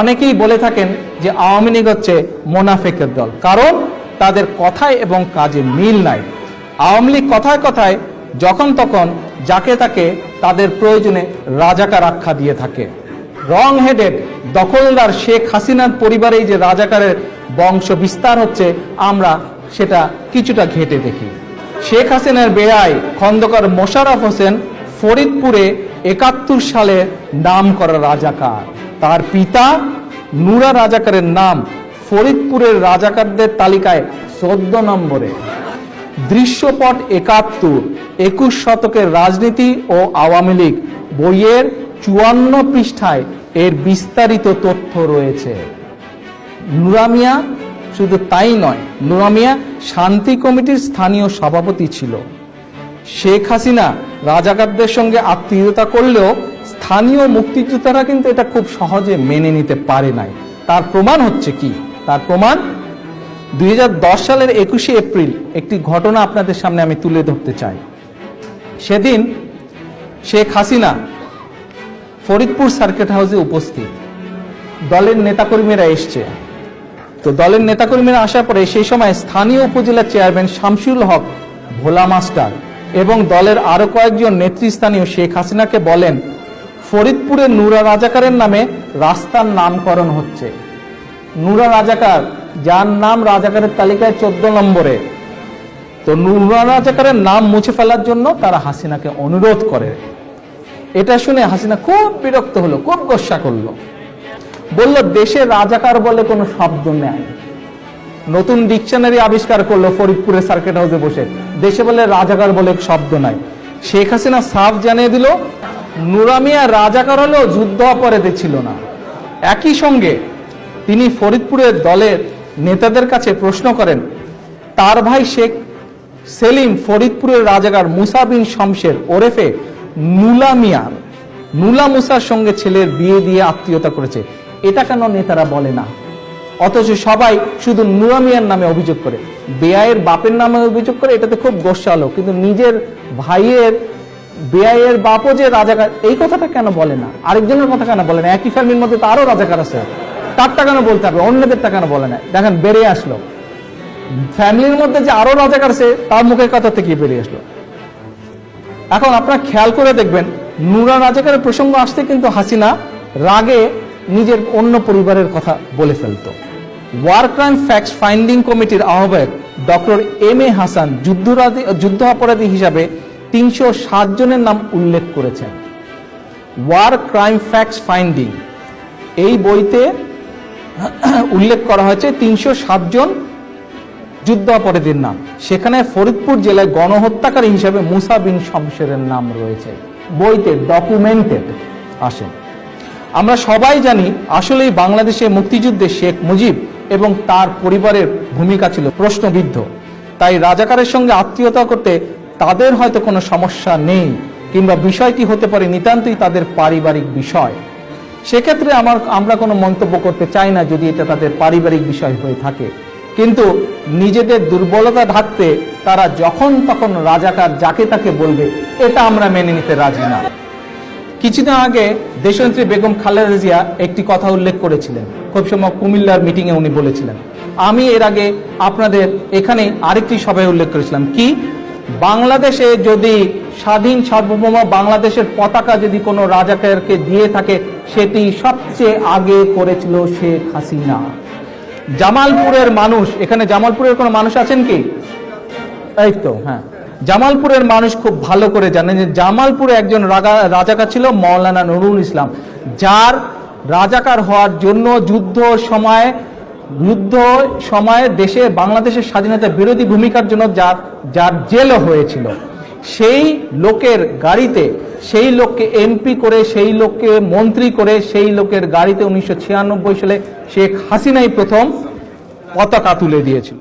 অনেকেই বলে থাকেন যে আওয়ামী লীগ হচ্ছে মোনাফেকের দল, কারণ তাদের কথায় এবং কাজে মিল নাই। আওয়ামী লীগ কথায় কথায় যখন তখন যাকে তাকে তাদের প্রয়োজনে রাজাকার আখ্যা দিয়ে থাকে। রং হেডেড দখলদার শেখ হাসিনার পরিবারেই যে রাজাকারের বংশ বিস্তার হচ্ছে, আমরা সেটা কিছুটা ঘেঁটে দেখি। শেখ হাসিনার বেয়াই খন্দকার মোশাররফ হোসেন ফরিদপুরে ৭১ সালে নাম করা রাজাকার। তার পিতা নুরা রাজাকারের নাম ফরিদপুরের রাজাকারদের তালিকায় ১৪ নম্বরে। দৃশ্যপট ৭১, ২১ শতকের রাজনীতি ও আওয়ামী লীগ বইয়ের ৫৪ পৃষ্ঠায় এর বিস্তারিত তথ্য রয়েছে। নুরা মিয়া শুধু তাই নয়, নুরা মিয়া শান্তি কমিটির স্থানীয় সভাপতি ছিল। শেখ হাসিনা রাজাকারদের সঙ্গে আত্মীয়তা করলেও স্থানীয় মুক্তিযোদ্ধারা কিন্তু এটা খুব সহজে মেনে নিতে পারে নাই। তার প্রমাণ হচ্ছে কি? তার প্রমাণ ২০১০ সালের ২১শে এপ্রিল একটি ঘটনা আপনাদের সামনে আমি তুলে ধরতে চাই। সেদিন শেখ হাসিনা ফরিদপুর সার্কিট হাউসে উপস্থিত। দলের নেতাকর্মীরা এসছে। তো দলের নেতাকর্মীরা আসার পরে সেই সময় স্থানীয় উপজেলা চেয়ারম্যান শামসুল হক ভোলা মাস্টার এবং দলের আরো কয়েকজন নেতৃস্থানীয় শেখ হাসিনাকে বলেন, ফরিদপুরে নুরা রাজাকারের নামে রাস্তার নামকরণ হচ্ছে। নুরা রাজাকার, যার নাম রাজাকারের তালিকায় ১৪ নম্বরে। তো নুরা রাজাকারের নাম মুছে ফেলার জন্য তারা হাসিনাকে অনুরোধ করে। এটা শুনে হাসিনা খুব বিরক্ত হলো, খুব গোসা করলো। বলল, দেশে রাজাকার বলে কোনো শব্দ নেই। নতুন ডিকশনারি আবিষ্কার করলো ফরিদপুরের সার্কিট হাউসে বসে, দেশে বলে রাজাকার বলে শব্দ নাই। শেখ হাসিনা সাফ জানিয়ে দিল, নুরা মিয়া রাজাকার হলেও যুদ্ধ অপরাধী ছিল না। একই সঙ্গে তিনি ফরিদপুরের দলের নেতাদের কাছে প্রশ্ন করেন, তার ভাই শেখ সেলিম ফরিদপুরের রাজাকার মুসা বিন শমশের ওরফে নুলা মিয়া, নুলা মুসার সঙ্গে ছেলের বিয়ে দিয়ে আত্মীয়তা করেছে। এটা কেন নেতারা বলে না? অথচ সবাই শুধু নুরা মিয়ার নামে অভিযোগ করে, বেয়াইয়ের বাপের নামে অভিযোগ করে। এটাতে খুব গোসা হলো। কিন্তু নিজের ভাইয়ের বেয়াইয়ের বাপও যে রাজাকার, এই কথাটা কেন বলে না? আরেকজনের কথা কেন বলে না? একই ফ্যামিলির মধ্যে তো আরো রাজাকার আছে, তারটা কেন বলতে হবে? অন্যদেরটা কেন বলে না? দেখেন, বেরিয়ে আসলো ফ্যামিলির মধ্যে যে আরো রাজাকার আছে, তার মুখের কথা থেকে বেরিয়ে আসলো। এখন আপনারা খেয়াল করে দেখবেন, নুরা রাজাকারের প্রসঙ্গ আসতে কিন্তু হাসিনা রাগে নিজের অন্য পরিবারের কথা বলে ফেলত। ওয়ার ক্রাইম ফ্যাক্ট ফাইন্ডিং কমিটির আহ্বায়ক ডক্টর এম এ হাসান যুদ্ধ অপরাধী হিসাবে ৩০৭ জনের নাম উল্লেখ করেছেন। ওয়ার ক্রাইম ফ্যাক্ট ফাইন্ডিং এই বইতে উল্লেখ করা হয়েছে ৩০৭ জন যুদ্ধ অপরাধীর নাম। সেখানে ফরিদপুর জেলায় গণহত্যাকারী হিসাবে মুসা বিন শমশেরের নাম রয়েছে। বইতে ডকুমেন্টেড আসে। আমরা সবাই জানি, আসলেই বাংলাদেশে মুক্তিযুদ্ধে শেখ মুজিব এবং তার পরিবারের ভূমিকা ছিল প্রশ্নবিদ্ধ। তাই রাজাকারের সঙ্গে আত্মীয়তা করতে তাদের হয়তো কোনো সমস্যা নেই, কিংবা বিষয়টি হতে পারে নিতান্তই তাদের পারিবারিক বিষয়। সেক্ষেত্রে আমরা কোনো মন্তব্য করতে চাই না যদি এটা তাদের পারিবারিক বিষয় হয়ে থাকে। কিন্তু নিজেদের দুর্বলতা ঢাকতে তারা যখন তখন রাজাকার যাকে তাকে বলবে, এটা আমরা মেনে নিতে রাজি না। কিছুদিন আগে দেশনেত্রী বেগম খালেদা জিয়া একটি কথা উল্লেখ করেছিলেন। খুব সময় কুমিল্লার মিটিংয়ে উনি বলেছিলেন, আমি এর আগে আপনাদের এখানে আরেকটি সভায় উল্লেখ করেছিলাম, কি বাংলাদেশে যদি স্বাধীন সার্বভৌম বাংলাদেশের পতাকা যদি কোনো রাজাকারকে দিয়ে থাকে, সেটি সবচেয়ে আগে করেছিল শেখ হাসিনা। জামালপুরের মানুষ, এখানে জামালপুরের কোনো মানুষ আছেন কি? এই তো, হ্যাঁ, জামালপুরের মানুষ খুব ভালো করে জানেন যে জামালপুরে একজন রাজাকার ছিল মৌলানা নুরুল ইসলাম, যার রাজাকার হওয়ার জন্য যুদ্ধ সময়ে দেশে বাংলাদেশের স্বাধীনতা বিরোধী ভূমিকার জন্য যার জেলও হয়েছিল। সেই লোকের গাড়িতে, সেই লোককে এমপি করে, সেই লোককে মন্ত্রী করে, সেই লোকের গাড়িতে ১৯৯৬ সালে শেখ হাসিনাই প্রথম পতাকা তুলে দিয়েছিল।